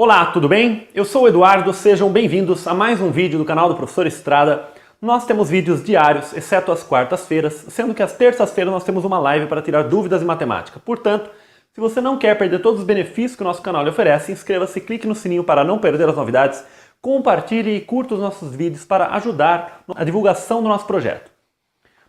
Olá, tudo bem? Eu sou o Eduardo, sejam bem-vindos a mais um vídeo do canal do Professor Estrada. Nós temos vídeos diários, exceto às quartas-feiras, sendo que às terças-feiras nós temos uma live para tirar dúvidas em matemática. Portanto, se você não quer perder todos os benefícios que o nosso canal lhe oferece, inscreva-se, clique no sininho para não perder as novidades, compartilhe e curta os nossos vídeos para ajudar a divulgação do nosso projeto.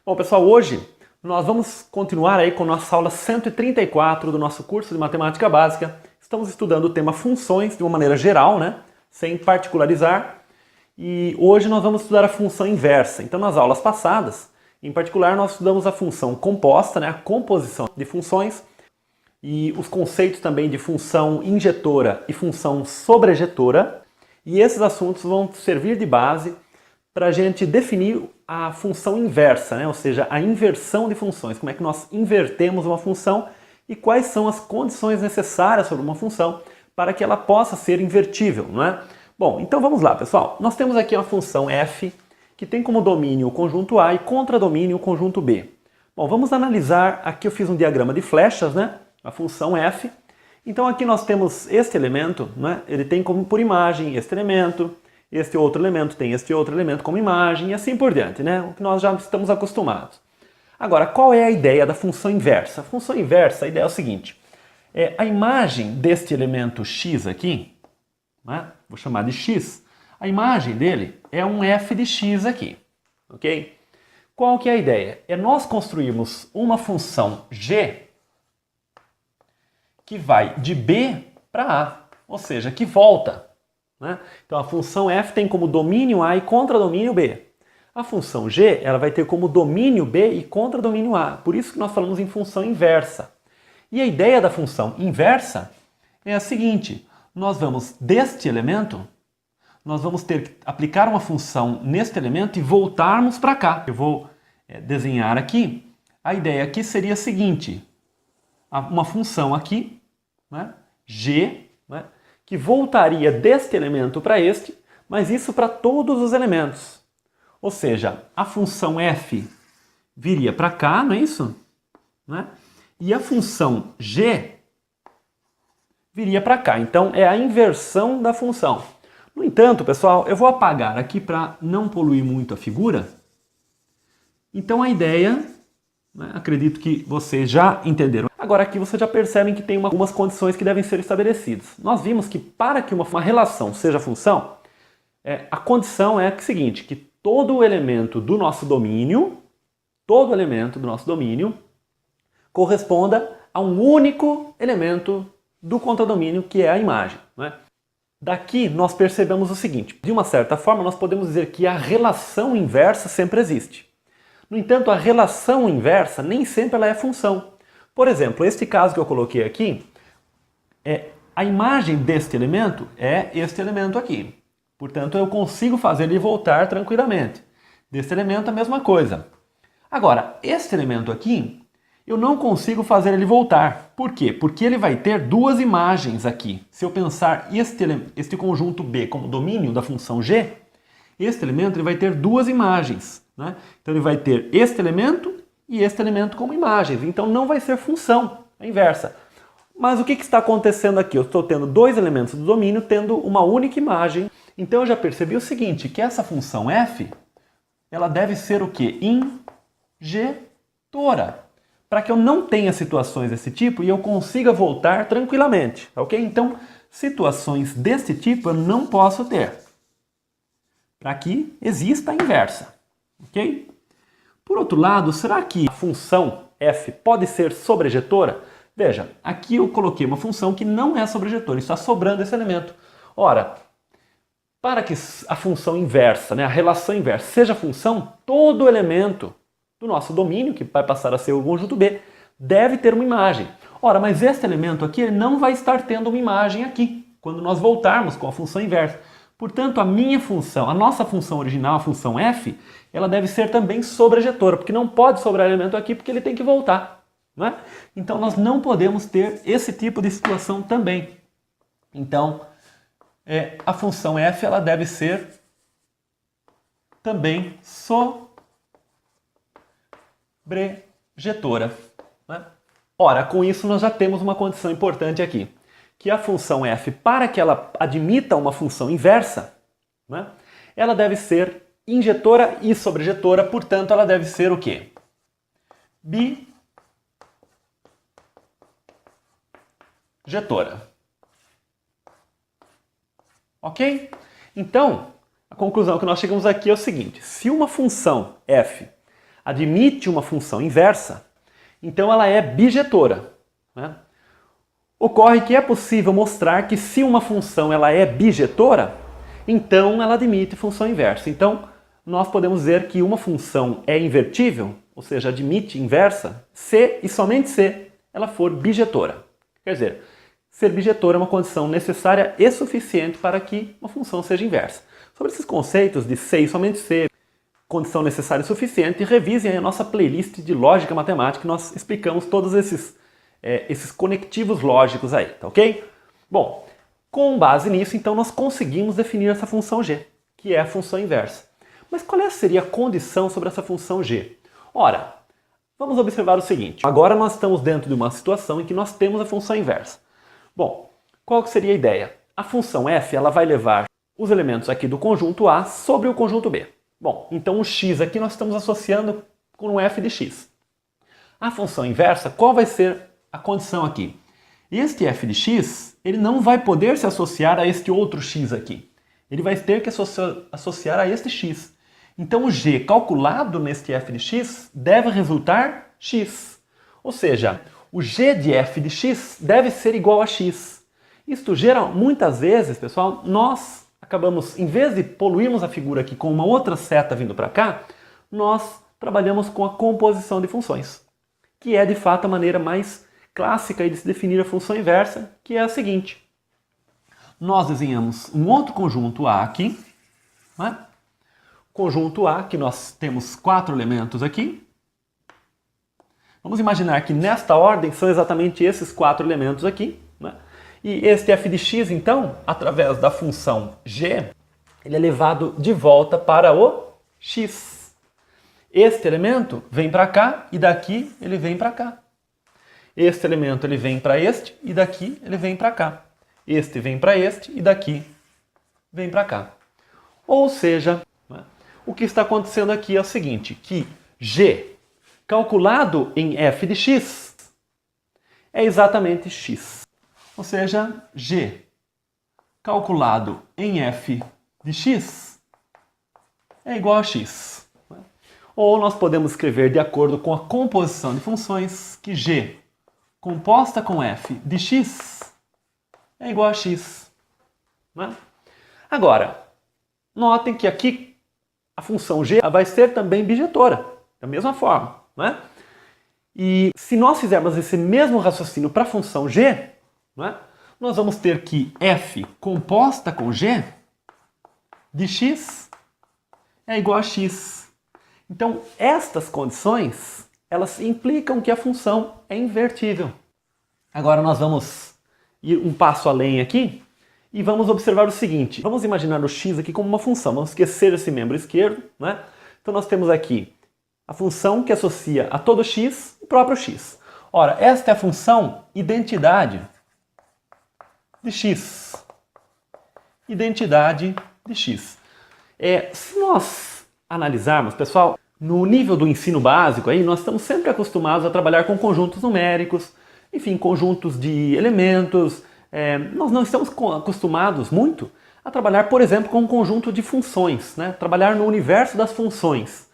Bom, pessoal, hoje nós vamos continuar aí com nossa aula 134 do nosso curso de Matemática Básica. Estamos estudando o tema funções de uma maneira geral, né? Sem particularizar. E hoje nós vamos estudar a função inversa. Então, nas aulas passadas, em particular, nós estudamos a função composta, né? A composição de funções e os conceitos também de função injetora e função sobrejetora. E esses assuntos vão servir de base para a gente definir a função inversa, né? Ou seja, a inversão de funções. Como é que nós invertemos uma função e quais são as condições necessárias sobre uma função para que ela possa ser invertível, não é? Bom, então vamos lá, pessoal. Nós temos aqui uma função f que tem como domínio o conjunto A e contradomínio o conjunto B. Bom, vamos analisar, aqui eu fiz um diagrama de flechas, né? A função f. Então aqui nós temos este elemento, né? Ele tem como por imagem este outro elemento tem este outro elemento como imagem e assim por diante, né? O que nós já estamos acostumados. Agora, qual é a ideia da função inversa? A função inversa, a ideia é o seguinte, a imagem deste elemento x aqui, né, vou chamar de x, a imagem dele é um f de x aqui, ok? Qual que é a ideia? É nós construirmos uma função g que vai de b para a, ou seja, que volta, né? Então a função f tem como domínio a e contradomínio b. A função g ela vai ter como domínio b e contradomínio a. Por isso que nós falamos em função inversa. E a ideia da função inversa é a seguinte. Nós vamos deste elemento, nós vamos ter que aplicar uma função neste elemento e voltarmos para cá. Eu vou desenhar aqui. A ideia aqui seria a seguinte. Uma função aqui, né, g, né, que voltaria deste elemento para este, mas isso para todos os elementos. Ou seja, a função f viria para cá, não é isso? Né? E a função g viria para cá. Então, é a inversão da função. No entanto, pessoal, eu vou apagar aqui para não poluir muito a figura. Então, a ideia, né, acredito que vocês já entenderam. Agora, aqui vocês já percebem que tem algumas condições que devem ser estabelecidas. Nós vimos que para que uma relação seja função, a condição é a seguinte, que todo elemento do nosso domínio, corresponda a um único elemento do contradomínio, que é a imagem, né? Daqui nós percebemos o seguinte, de uma certa forma nós podemos dizer que a relação inversa sempre existe. No entanto, a relação inversa nem sempre ela é função. Por exemplo, este caso que eu coloquei aqui, a imagem deste elemento é este elemento aqui. Portanto, eu consigo fazer ele voltar tranquilamente. Deste elemento, a mesma coisa. Agora, este elemento aqui, eu não consigo fazer ele voltar. Por quê? Porque ele vai ter duas imagens aqui. Se eu pensar este conjunto B como domínio da função g, este elemento ele vai ter duas imagens, né? Então, ele vai ter este elemento e este elemento como imagens. Então, não vai ser função, a inversa. Mas o que está acontecendo aqui? Eu estou tendo dois elementos do domínio tendo uma única imagem. Então eu já percebi o seguinte, que essa função f, ela deve ser o quê? Injetora. Para que eu não tenha situações desse tipo e eu consiga voltar tranquilamente, ok? Então, situações desse tipo eu não posso ter. Para que exista a inversa, ok? Por outro lado, será que a função f pode ser sobrejetora? Veja, aqui eu coloquei uma função que não é sobrejetora, está sobrando esse elemento. Ora, para que a função inversa, né, a relação inversa, seja função, todo elemento do nosso domínio, que vai passar a ser o conjunto B, deve ter uma imagem. Ora, mas este elemento aqui ele não vai estar tendo uma imagem aqui, quando nós voltarmos com a função inversa. Portanto, a nossa função original, a função f, ela deve ser também sobrejetora, porque não pode sobrar elemento aqui, porque ele tem que voltar. Não é? Então, nós não podemos ter esse tipo de situação também. Então, a função f ela deve ser também sobrejetora, né? Ora, com isso nós já temos uma condição importante aqui, que a função f, para que ela admita uma função inversa, né, ela deve ser injetora e sobrejetora, portanto ela deve ser o quê? Bijetora. Ok? Então, a conclusão que nós chegamos aqui é o seguinte: se uma função f admite uma função inversa, então ela é bijetora, né? Ocorre que é possível mostrar que se uma função ela é bijetora, então ela admite função inversa. Então, nós podemos dizer que uma função é invertível, ou seja, admite inversa, se e somente se ela for bijetora. Quer dizer, ser bijetora é uma condição necessária e suficiente para que uma função seja inversa. Sobre esses conceitos de se e somente se, condição necessária e suficiente, revisem a nossa playlist de lógica matemática, que nós explicamos todos esses conectivos lógicos aí, tá ok? Bom, com base nisso, então, nós conseguimos definir essa função g, que é a função inversa. Mas qual seria a condição sobre essa função g? Ora, vamos observar o seguinte. Agora nós estamos dentro de uma situação em que nós temos a função inversa. Bom, qual que seria a ideia? A função f ela vai levar os elementos aqui do conjunto A sobre o conjunto B. Bom, então o x aqui nós estamos associando com o f de x. A função inversa, qual vai ser a condição aqui? Este f de x, ele não vai poder se associar a este outro x aqui. Ele vai ter que associar a este x. Então o g calculado neste f de x deve resultar x. Ou seja, o g de f de x deve ser igual a x. Isto gera, muitas vezes, pessoal, nós acabamos, em vez de poluirmos a figura aqui com uma outra seta vindo para cá, nós trabalhamos com a composição de funções, que é de fato a maneira mais clássica de se definir a função inversa, que é a seguinte. Nós desenhamos um outro conjunto A aqui, né? Conjunto A, que nós temos 4 elementos aqui. Vamos imaginar que nesta ordem são exatamente esses 4 elementos aqui, né? E este f de x, então, através da função g, ele é levado de volta para o x. Este elemento vem para cá e daqui ele vem para cá. Este elemento ele vem para este e daqui ele vem para cá. Este vem para este e daqui vem para cá. Ou seja, né, o que está acontecendo aqui é o seguinte, que g calculado em f de x é exatamente x. Ou seja, g calculado em f de x é igual a x. Ou nós podemos escrever de acordo com a composição de funções que g composta com f de x é igual a x. Né? Agora, notem que aqui a função g vai ser também bijetora, da mesma forma. Né? E se nós fizermos esse mesmo raciocínio para a função g, né, nós vamos ter que f composta com g de x é igual a x. Então, estas condições, elas implicam que a função é invertível. Agora nós vamos ir um passo além aqui e vamos observar o seguinte. Vamos imaginar o x aqui como uma função. Vamos esquecer esse membro esquerdo, né? Então nós temos aqui a função que associa a todo x o próprio x. Ora, esta é a função identidade de x. Identidade de x. Se nós analisarmos, pessoal, no nível do ensino básico, aí, nós estamos sempre acostumados a trabalhar com conjuntos numéricos, enfim, conjuntos de elementos. Nós não estamos acostumados muito a trabalhar, por exemplo, com um conjunto de funções, né? Trabalhar no universo das funções.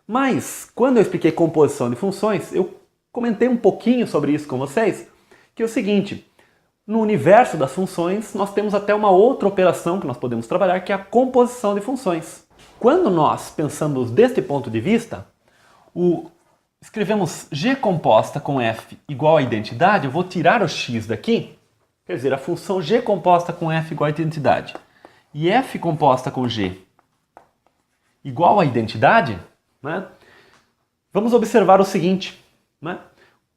Mas, quando eu expliquei composição de funções, eu comentei um pouquinho sobre isso com vocês, que é o seguinte, no universo das funções, nós temos até uma outra operação que nós podemos trabalhar, que é a composição de funções. Quando nós pensamos deste ponto de vista, escrevemos g composta com f igual a identidade, eu vou tirar o x daqui, quer dizer, a função g composta com f igual a identidade, e f composta com g igual a identidade, né? Vamos observar o seguinte, né?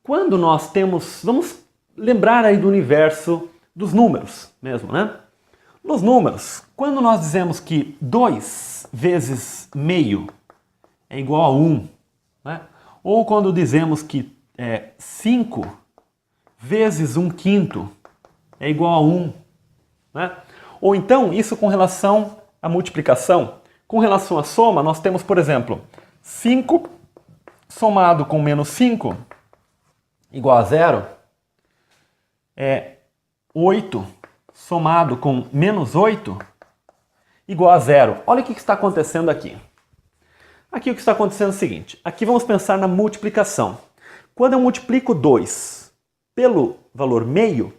Quando nós temos, vamos lembrar aí do universo dos números mesmo, né? Nos números, quando nós dizemos que 2 vezes meio é igual a 1, né? Ou quando dizemos que 5 vezes 1/5 é igual a 1. Né? Ou então, isso com relação à multiplicação. Com relação à soma, nós temos, por exemplo, 5 somado com menos 5 igual a 0. 8 somado com menos 8 igual a 0. Olha o que está acontecendo aqui. Aqui o que está acontecendo é o seguinte. Aqui vamos pensar na multiplicação. Quando eu multiplico 2 pelo valor meio,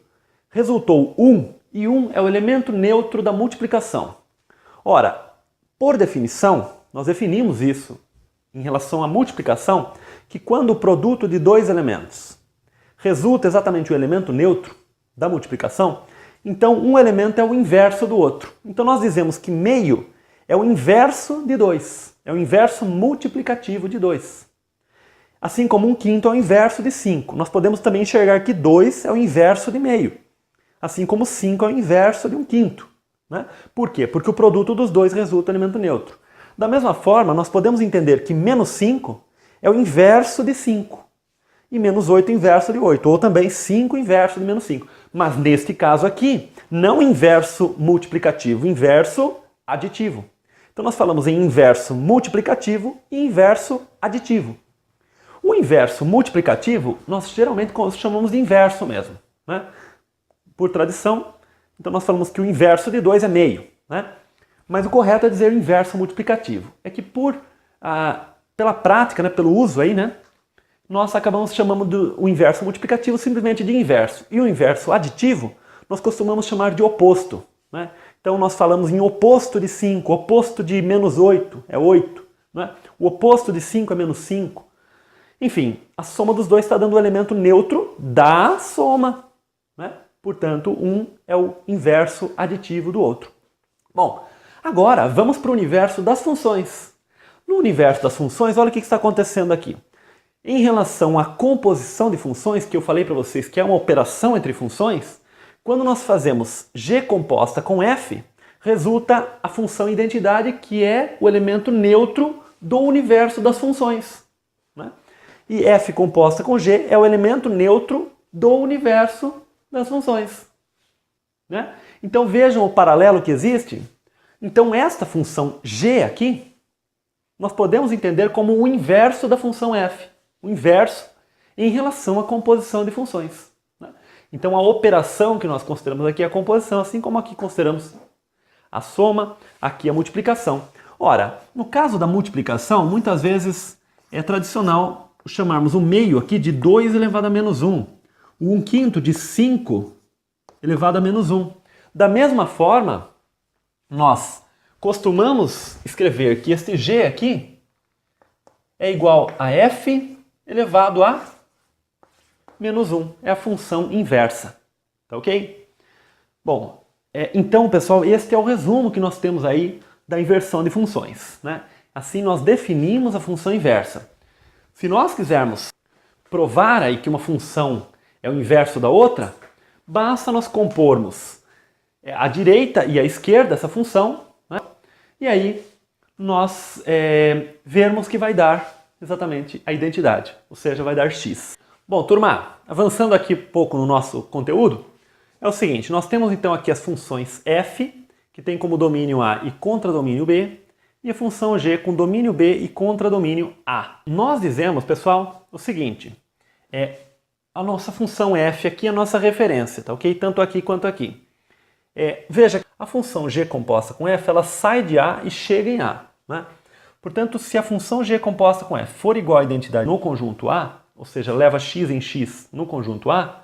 resultou 1. E 1 é o elemento neutro da multiplicação. Ora, por definição, nós definimos isso em relação à multiplicação, que quando o produto de dois elementos resulta exatamente o elemento neutro da multiplicação, então um elemento é o inverso do outro. Então nós dizemos que meio é o inverso de 2, é o inverso multiplicativo de 2. Assim como 1/5 é o inverso de 5. Nós podemos também enxergar que 2 é o inverso de meio. Assim como 5 é o inverso de 1/5. Né? Por quê? Porque o produto dos dois resulta em elemento neutro. Da mesma forma, nós podemos entender que menos 5 é o inverso de 5. E menos 8 é o inverso de 8. Ou também 5 inverso de menos 5. Mas neste caso aqui, não inverso multiplicativo, inverso aditivo. Então nós falamos em inverso multiplicativo e inverso aditivo. O inverso multiplicativo, nós geralmente chamamos de inverso mesmo. Né? Por tradição, então nós falamos que o inverso de 2 é meio. Né? Mas o correto é dizer inverso multiplicativo. É que pela prática, né, pelo uso aí, né, nós acabamos chamando o inverso multiplicativo simplesmente de inverso. E o inverso aditivo, nós costumamos chamar de oposto. Né? Então nós falamos em oposto de 5, oposto de menos 8 é 8. Né? O oposto de 5 é menos 5. Enfim, a soma dos dois está dando o elemento neutro da soma. Né? Portanto, um é o inverso aditivo do outro. Bom, agora vamos para o universo das funções. No universo das funções, olha o que está acontecendo aqui. Em relação à composição de funções, que eu falei para vocês que é uma operação entre funções, quando nós fazemos g composta com f, resulta a função identidade, que é o elemento neutro do universo das funções. Né? E f composta com g é o elemento neutro do universo das funções. Né? Então vejam o paralelo que existe. Então esta função g aqui, nós podemos entender como o inverso da função f. O inverso em relação à composição de funções. Né? Então a operação que nós consideramos aqui é a composição, assim como aqui consideramos a soma, aqui a multiplicação. Ora, no caso da multiplicação, muitas vezes é tradicional chamarmos o meio aqui de 2 elevado a menos 1. O 1/5 de 5 elevado a menos 1. Da mesma forma, nós costumamos escrever que este g aqui é igual a f elevado a menos 1. É a função inversa. Tá ok? Bom, então, pessoal, este é o resumo que nós temos aí da inversão de funções. Né? Assim, nós definimos a função inversa. Se nós quisermos provar aí que uma função é o inverso da outra, basta nós compormos a direita e a esquerda dessa função, né? E aí nós vermos que vai dar exatamente a identidade, ou seja, vai dar x. Bom, turma, avançando aqui um pouco no nosso conteúdo, é o seguinte, nós temos então aqui as funções f, que tem como domínio A e contradomínio B, e a função g com domínio B e contradomínio A. Nós dizemos, pessoal, o seguinte, a nossa função f aqui é a nossa referência, tá ok? Tanto aqui quanto aqui. Veja, a função g composta com f, ela sai de A e chega em A. Né? Portanto, se a função g composta com f for igual à identidade no conjunto A, ou seja, leva x em x no conjunto A,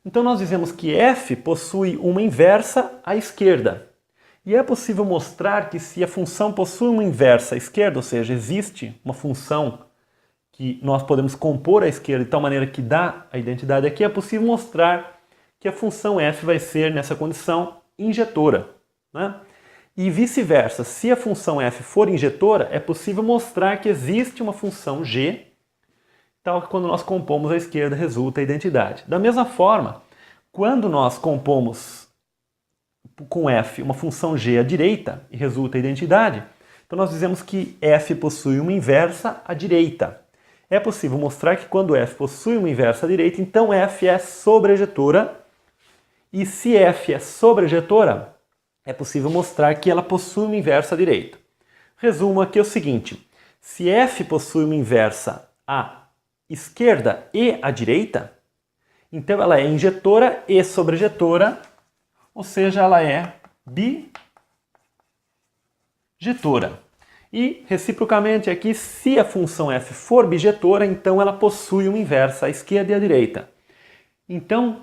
então nós dizemos que f possui uma inversa à esquerda. E é possível mostrar que se a função possui uma inversa à esquerda, ou seja, existe uma função que nós podemos compor à esquerda de tal maneira que dá a identidade aqui, é possível mostrar que a função f vai ser, nessa condição, injetora. Né? E vice-versa, se a função f for injetora, é possível mostrar que existe uma função g, tal que quando nós compomos à esquerda resulta a identidade. Da mesma forma, quando nós compomos com f uma função g à direita e resulta a identidade, então nós dizemos que f possui uma inversa à direita. É possível mostrar que quando f possui uma inversa à direita, então f é sobrejetora E se f é sobrejetora, é possível mostrar que ela possui uma inversa à direita. Resumo aqui é o seguinte, se f possui uma inversa à esquerda e à direita, então ela é injetora e sobrejetora, ou seja, ela é bijetora. E, reciprocamente aqui, se a função f for bijetora, então ela possui uma inversa à esquerda e à direita. Então,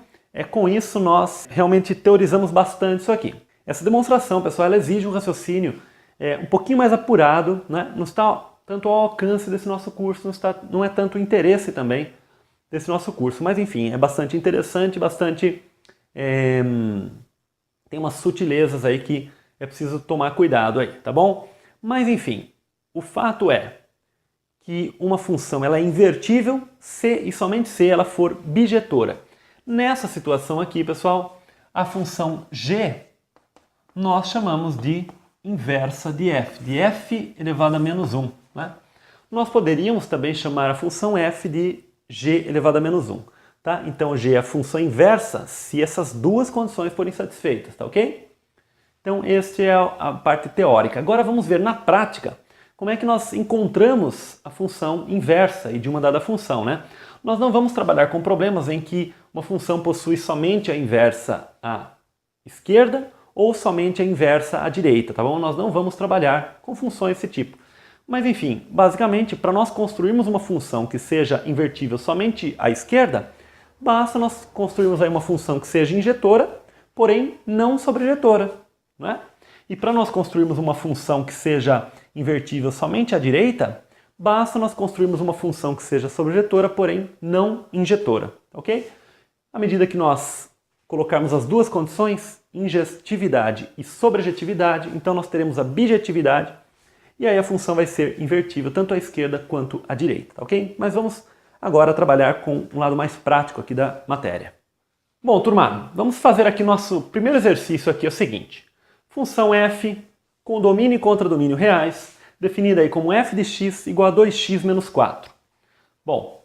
com isso nós realmente teorizamos bastante isso aqui. Essa demonstração, pessoal, ela exige um raciocínio um pouquinho mais apurado, né? Não está tanto ao alcance desse nosso curso, não é tanto o interesse também desse nosso curso. Mas, enfim, é bastante interessante, tem umas sutilezas aí que é preciso tomar cuidado aí, tá bom? Mas, enfim, o fato é que uma função ela é invertível se e somente se ela for bijetora. Nessa situação aqui, pessoal, a função g nós chamamos de inversa de f elevado a menos 1. Né? Nós poderíamos também chamar a função f de g elevado a menos 1. Tá? Então, g é a função inversa se essas duas condições forem satisfeitas, tá ok? Então, esta é a parte teórica. Agora vamos ver na prática como é que nós encontramos a função inversa e de uma dada função, né? Nós não vamos trabalhar com problemas em que uma função possui somente a inversa à esquerda ou somente a inversa à direita, tá bom? Nós não vamos trabalhar com funções desse tipo. Mas enfim, basicamente, para nós construirmos uma função que seja invertível somente à esquerda, basta nós construirmos aí uma função que seja injetora, porém não sobrejetora, né? E para nós construirmos uma função que seja invertível somente à direita, basta nós construirmos uma função que seja sobrejetora, porém não injetora, ok? À medida que nós colocarmos as duas condições, injetividade e sobrejetividade, então nós teremos a bijetividade, e aí a função vai ser invertível tanto à esquerda quanto à direita, ok? Mas vamos agora trabalhar com um lado mais prático aqui da matéria. Bom, turma, vamos fazer aqui nosso primeiro exercício aqui, é o seguinte. Função f com domínio e contradomínio reais, definida aí como f de x igual a 2x menos 4. Bom,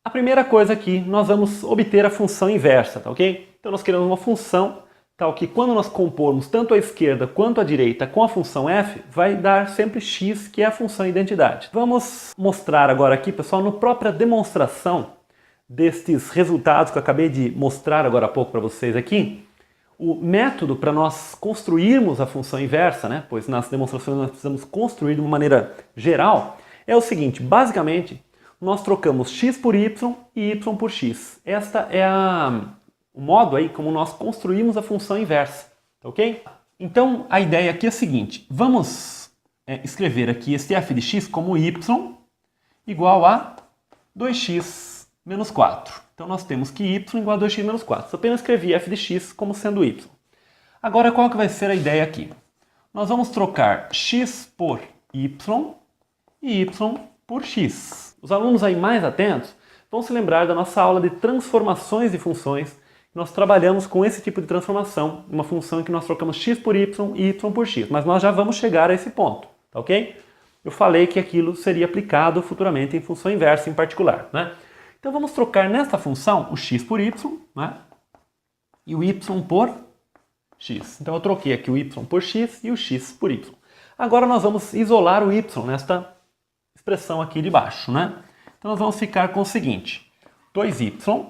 a primeira coisa aqui, nós vamos obter a função inversa, tá ok? Então nós queremos uma função tal que quando nós compormos tanto a esquerda quanto a direita com a função f, vai dar sempre x, que é a função identidade. Vamos mostrar agora aqui, pessoal, na própria demonstração destes resultados que eu acabei de mostrar agora há pouco para vocês aqui, o método para nós construirmos a função inversa, né? Pois nas demonstrações nós precisamos construir de uma maneira geral, é o seguinte, basicamente, nós trocamos x por y e y por x. Esta é o modo aí como nós construímos a função inversa, tá ok? Então, a ideia aqui é a seguinte, vamos escrever aqui este f de x como y igual a 2x menos 4. Então, nós temos que y igual a 2x menos 4. Só apenas escrevi f de x como sendo y. Agora, qual que vai ser a ideia aqui? Nós vamos trocar x por y e y por x. Os alunos aí mais atentos vão se lembrar da nossa aula de transformações de funções. Nós trabalhamos com esse tipo de transformação, uma função em que nós trocamos x por y e y por x. Mas nós já vamos chegar a esse ponto, tá ok? Eu falei que aquilo seria aplicado futuramente em função inversa em particular, né? Então vamos trocar nesta função o x por y, né? E o y por x. Então eu troquei aqui o y por x e o x por y. Agora nós vamos isolar o y nesta expressão aqui de baixo, né? Então nós vamos ficar com o seguinte, 2y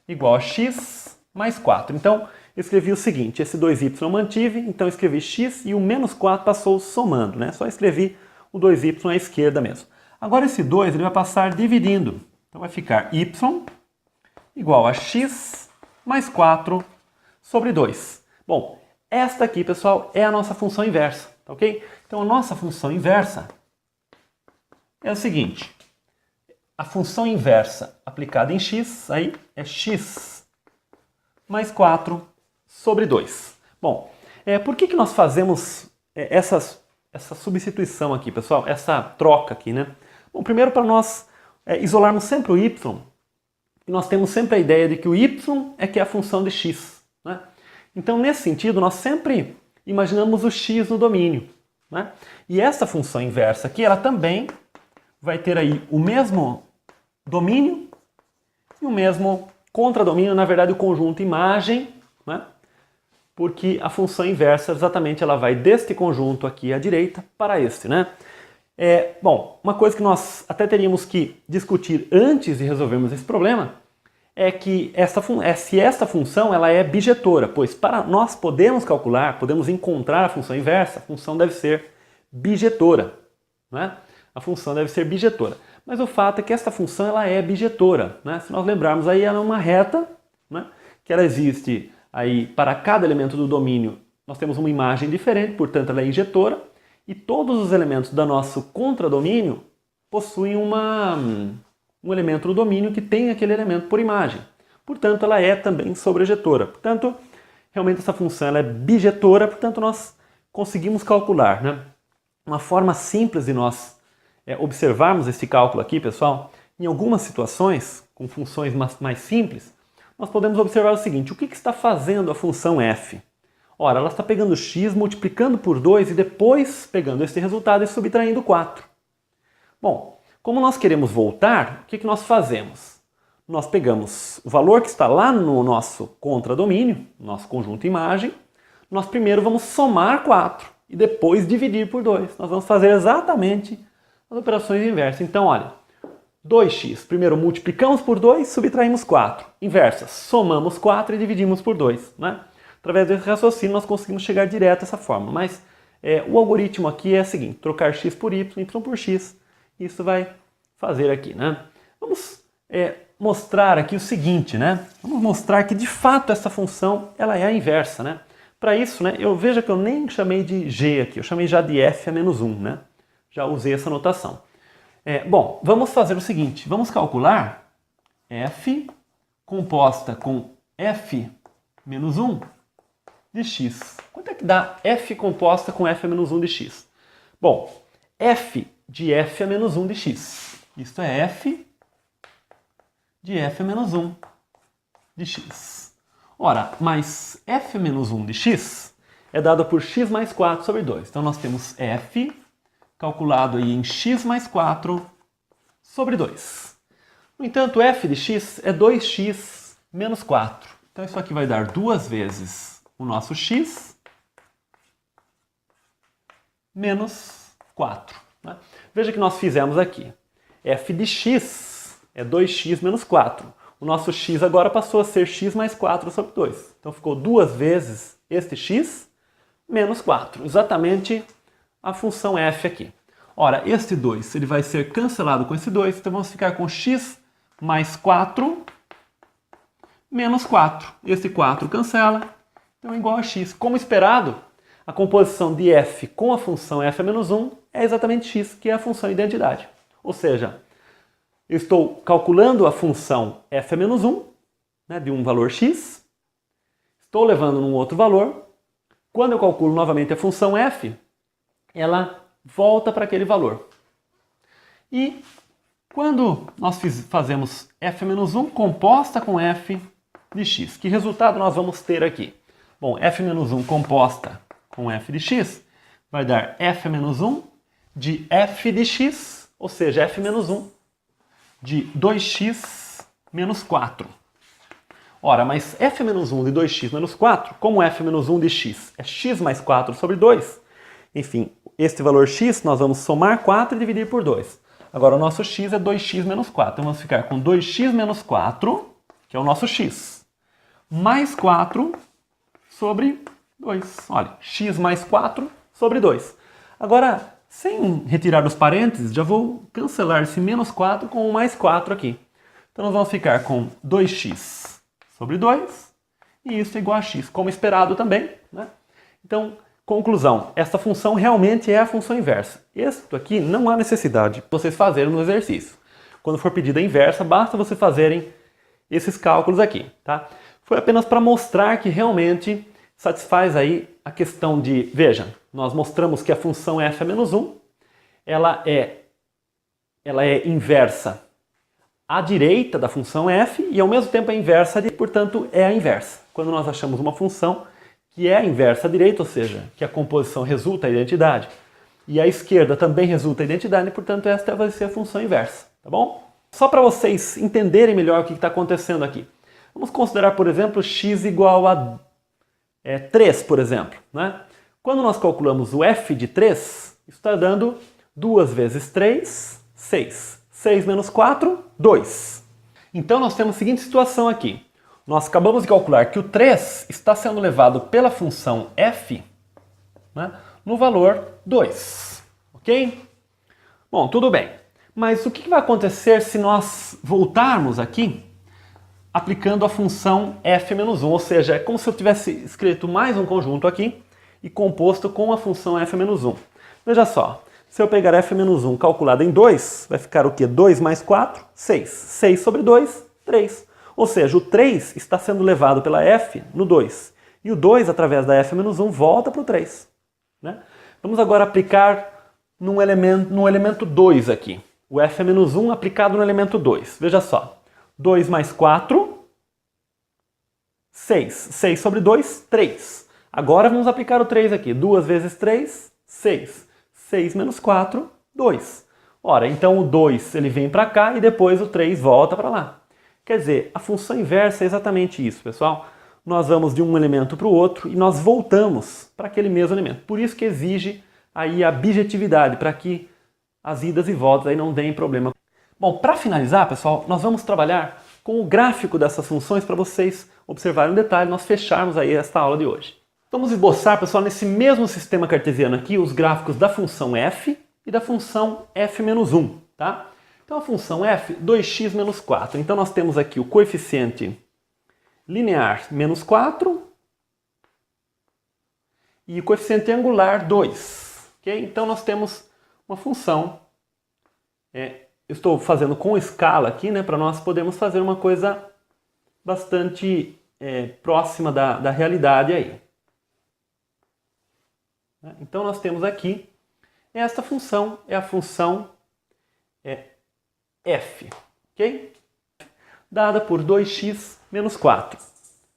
igual a x mais 4. Então eu escrevi o seguinte, esse 2y eu mantive, então eu escrevi x e o menos 4 passou somando, né? Só escrevi o 2y à esquerda mesmo. Agora esse 2 ele vai passar dividindo. Então vai ficar y igual a x mais 4 sobre 2. Bom, esta aqui, pessoal, é a nossa função inversa, tá ok? Então a nossa função inversa é o seguinte, a função inversa aplicada em x, aí é x mais 4 sobre 2. Bom, por que nós fazemos essa substituição aqui, pessoal? Essa troca aqui, né? Bom, primeiro para nós isolarmos sempre o y, e nós temos sempre a ideia de que o y é que é a função de x, né? Então, nesse sentido, nós sempre imaginamos o x no domínio, né? E essa função inversa aqui, ela também vai ter aí o mesmo domínio e o mesmo contradomínio, na verdade, o conjunto imagem, né? Porque a função inversa, exatamente, ela vai deste conjunto aqui à direita para este, né? Bom, uma coisa que nós até teríamos que discutir antes de resolvermos esse problema é que se esta função ela é bijetora, pois para nós podemos encontrar a função inversa, a função deve ser bijetora, né? A função deve ser bijetora. Mas o fato é que esta função ela é bijetora, né? Se nós lembrarmos aí, ela é uma reta, né? Que ela existe aí para cada elemento do domínio, nós temos uma imagem diferente, portanto ela é injetora, e todos os elementos do nosso contradomínio possuem um elemento do domínio que tem aquele elemento por imagem. Portanto, ela é também sobrejetora. Portanto, realmente essa função ela é bijetora, portanto nós conseguimos calcular, né? Uma forma simples de nós observarmos esse cálculo aqui, pessoal, em algumas situações, com funções mais simples, nós podemos observar o seguinte: o que está fazendo a função f? Ora, ela está pegando x, multiplicando por 2 e depois pegando esse resultado e subtraindo 4. Bom, como nós queremos voltar, o que nós fazemos? Nós pegamos o valor que está lá no nosso contradomínio, nosso conjunto imagem, nós primeiro vamos somar 4 e depois dividir por 2. Nós vamos fazer exatamente as operações inversas. Então, olha, 2x, primeiro multiplicamos por 2, subtraímos 4. Inversa, somamos 4 e dividimos por 2, né? Através desse raciocínio nós conseguimos chegar direto a essa forma, mas o algoritmo aqui é o seguinte: trocar x por y por x, isso vai fazer aqui, né? Vamos mostrar aqui o seguinte, né? Vamos mostrar que de fato essa função ela é a inversa, né? Para isso, né, veja que eu nem chamei de g aqui, eu chamei já de f a menos 1, né? Já usei essa notação. Bom, vamos fazer o seguinte, vamos calcular f composta com f menos 1 de x. Quanto é que dá f composta com f a menos 1 de x? Bom, f de f a menos 1 de x. Isto é f de f a menos 1 de x. Ora, mas f menos 1 de x é dado por x mais 4 sobre 2. Então nós temos f calculado aí em x mais 4 sobre 2. No entanto, f de x é 2x menos 4. Então isso aqui vai dar 2 vezes o nosso x menos 4. Né? Veja que nós fizemos aqui. F de x é 2x menos 4. O nosso x agora passou a ser x mais 4 sobre 2. Então ficou 2 vezes este x menos 4. Exatamente a função f aqui. Ora, este 2 ele vai ser cancelado com esse 2, então vamos ficar com x mais 4 menos 4. Esse 4 cancela. Então é igual a x. Como esperado, a composição de f com a função f a menos 1 é exatamente x, que é a função identidade. Ou seja, eu estou calculando a função f a menos 1, né, de um valor x, estou levando num outro valor. Quando eu calculo novamente a função f, ela volta para aquele valor. E quando nós fazemos f a menos 1 composta com f de x, que resultado nós vamos ter aqui? Bom, f menos 1 composta com f de x vai dar f menos 1 de f de x, ou seja, f menos 1 de 2x menos 4. Ora, mas f menos 1 de 2x menos 4, como f menos 1 de x é x mais 4 sobre 2, enfim, este valor x nós vamos somar 4 e dividir por 2. Agora o nosso x é 2x menos 4, então vamos ficar com 2x menos 4, que é o nosso x, mais 4 sobre 2. Olha, x mais 4 sobre 2. Agora, sem retirar os parênteses, já vou cancelar esse menos 4 com o mais 4 aqui. Então nós vamos ficar com 2x sobre 2, e isso é igual a x, como esperado também, né? Então, conclusão, essa função realmente é a função inversa. Isto aqui não há necessidade de vocês fazerem no exercício. Quando for pedida a inversa, basta vocês fazerem esses cálculos aqui, tá? Foi apenas para mostrar que realmente satisfaz aí a questão de, veja, nós mostramos que a função f a menos 1, ela é inversa à direita da função f e ao mesmo tempo é inversa, portanto é a inversa. Quando nós achamos uma função que é a inversa à direita, ou seja, que a composição resulta a identidade, e a esquerda também resulta a identidade, portanto esta vai ser a função inversa, tá bom? Só para vocês entenderem melhor o que está acontecendo aqui. Vamos considerar, por exemplo, x igual a 3, por exemplo, né? Quando nós calculamos o f de 3, isso está dando 2 vezes 3, 6. 6 menos 4, 2. Então nós temos a seguinte situação aqui. Nós acabamos de calcular que o 3 está sendo levado pela função f, né, no valor 2. Ok? Bom, tudo bem. Mas o que vai acontecer se nós voltarmos aqui aplicando a função f-1? Ou seja, é como se eu tivesse escrito mais um conjunto aqui e composto com a função f-1. Veja só, se eu pegar f-1 calculado em 2, vai ficar o quê? 2 mais 4, 6. 6 sobre 2, 3. Ou seja, o 3 está sendo levado pela f no 2. E o 2, através da f-1, volta para o 3. Né? Vamos agora aplicar no elemento 2 aqui. O f-1 aplicado no elemento 2. Veja só. 2 mais 4, 6. 6 sobre 2, 3. Agora vamos aplicar o 3 aqui. 2 vezes 3, 6. 6 menos 4, 2. Ora, então o 2 ele vem para cá e depois o 3 volta para lá. Quer dizer, a função inversa é exatamente isso, pessoal. Nós vamos de um elemento para o outro e nós voltamos para aquele mesmo elemento. Por isso que exige aí a bijetividade, para que as idas e voltas aí não deem problema. Bom, para finalizar, pessoal, nós vamos trabalhar com o gráfico dessas funções para vocês observarem um detalhe, nós fecharmos aí esta aula de hoje. Vamos esboçar, pessoal, nesse mesmo sistema cartesiano aqui, os gráficos da função f e da função f-1, tá? Então a função f, 2x menos 4. Então nós temos aqui o coeficiente linear menos 4 e o coeficiente angular 2. Okay? Então nós temos uma função, eu estou fazendo com escala aqui, né, para nós podermos fazer uma coisa bastante próxima da realidade aí. Então nós temos aqui, esta função é a função f, ok? Dada por 2x menos 4.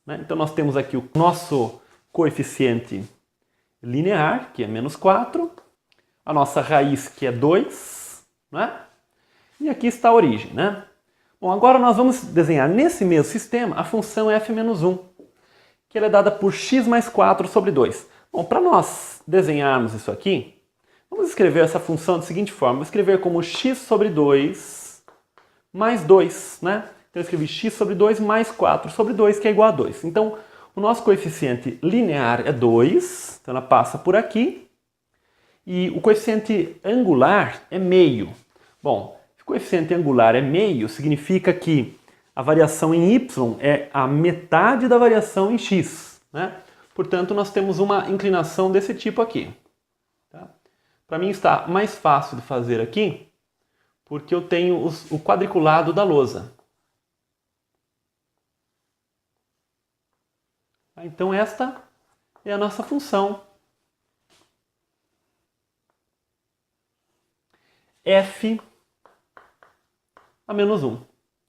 Né? Então nós temos aqui o nosso coeficiente linear, que é menos 4, a nossa raiz, que é 2, né? E aqui está a origem, né? Bom, agora nós vamos desenhar nesse mesmo sistema a função f-1, que ela é dada por x mais 4 sobre 2. Bom, para nós desenharmos isso aqui, vamos escrever essa função da seguinte forma. Vou escrever como x sobre 2 mais 2, né? Então eu escrevi x sobre 2 mais 4 sobre 2, que é igual a 2. Então o nosso coeficiente linear é 2, então ela passa por aqui. E o coeficiente angular é meio. Bom, se o coeficiente angular é meio, significa que a variação em y é a metade da variação em x, né? Portanto, nós temos uma inclinação desse tipo aqui. Tá? Para mim está mais fácil de fazer aqui, porque eu tenho o quadriculado da lousa. Então esta é a nossa função f a menos 1.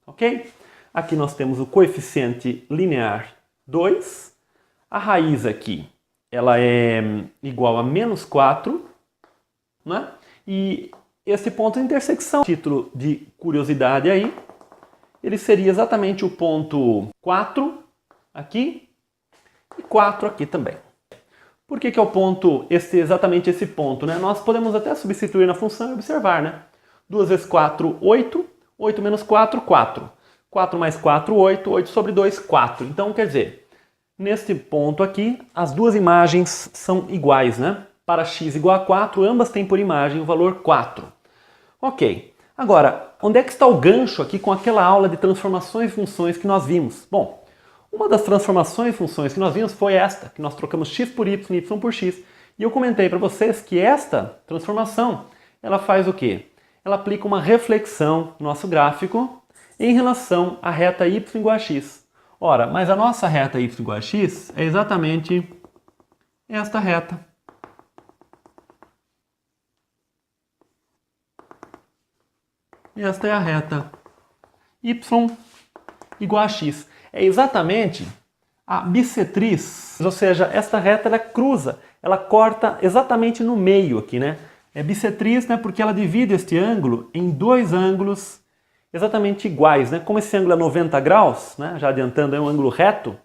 Ok? Aqui nós temos o coeficiente linear 2. A raiz aqui, ela é igual a menos 4, né? E esse ponto de intersecção, título de curiosidade aí, ele seria exatamente o ponto 4 aqui e 4 aqui também. Por que é o ponto, exatamente esse ponto, né? Nós podemos até substituir na função e observar, né? 2 vezes 4, 8. 8 menos 4, 4. 4 mais 4, 8. 8 sobre 2, 4. Então, quer dizer, neste ponto aqui, as duas imagens são iguais, né? Para x igual a 4, ambas têm por imagem o valor 4. Ok. Agora, onde é que está o gancho aqui com aquela aula de transformações e funções que nós vimos? Bom, uma das transformações e funções que nós vimos foi esta, que nós trocamos x por y, y por x. E eu comentei para vocês que esta transformação, ela faz o quê? Ela aplica uma reflexão no nosso gráfico em relação à reta y igual a x. Ora, mas a nossa reta y igual a x é exatamente esta reta. Esta é a reta y igual a x. É exatamente a bissetriz, ou seja, esta reta ela cruza, ela corta exatamente no meio aqui, né? É bissetriz, né, porque ela divide este ângulo em dois ângulos exatamente iguais, né? Como esse ângulo é 90 graus, né? Já adiantando, é um ângulo reto,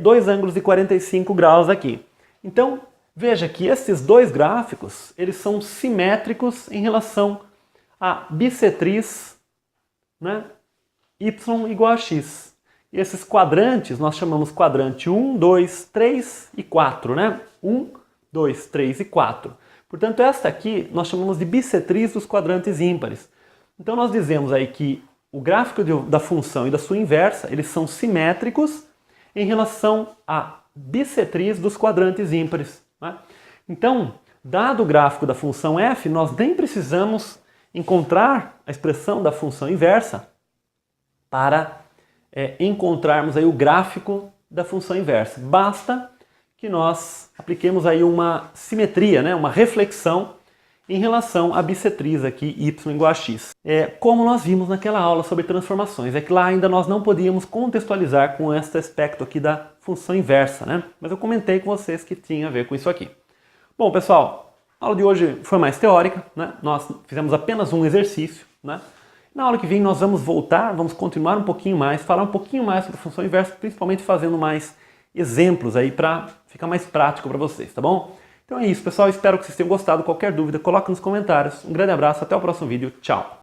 dois ângulos de 45 graus aqui. Então, veja que esses dois gráficos, eles são simétricos em relação à bissetriz, né? Y igual a x. E esses quadrantes nós chamamos quadrante 1, 2, 3 e 4, né? 1, 2, 3 e 4. Portanto, esta aqui nós chamamos de bissetriz dos quadrantes ímpares. Então nós dizemos aí que o gráfico da função e da sua inversa, eles são simétricos em relação à bissetriz dos quadrantes ímpares, né? Então, dado o gráfico da função f, nós nem precisamos encontrar a expressão da função inversa para encontrarmos aí o gráfico da função inversa. Basta que nós apliquemos aí uma simetria, né, uma reflexão em relação à bissetriz aqui y igual a x. Como nós vimos naquela aula sobre transformações, é que lá ainda nós não podíamos contextualizar com este aspecto aqui da função inversa, né? Mas eu comentei com vocês que tinha a ver com isso aqui. Bom, pessoal, a aula de hoje foi mais teórica, né? Nós fizemos apenas um exercício, né? Na aula que vem nós vamos voltar, vamos continuar um pouquinho mais, falar um pouquinho mais sobre a função inversa, principalmente fazendo mais exemplos aí para ficar mais prático para vocês, tá bom? Então é isso, pessoal. Espero que vocês tenham gostado. Qualquer dúvida, coloque nos comentários. Um grande abraço, até o próximo vídeo. Tchau!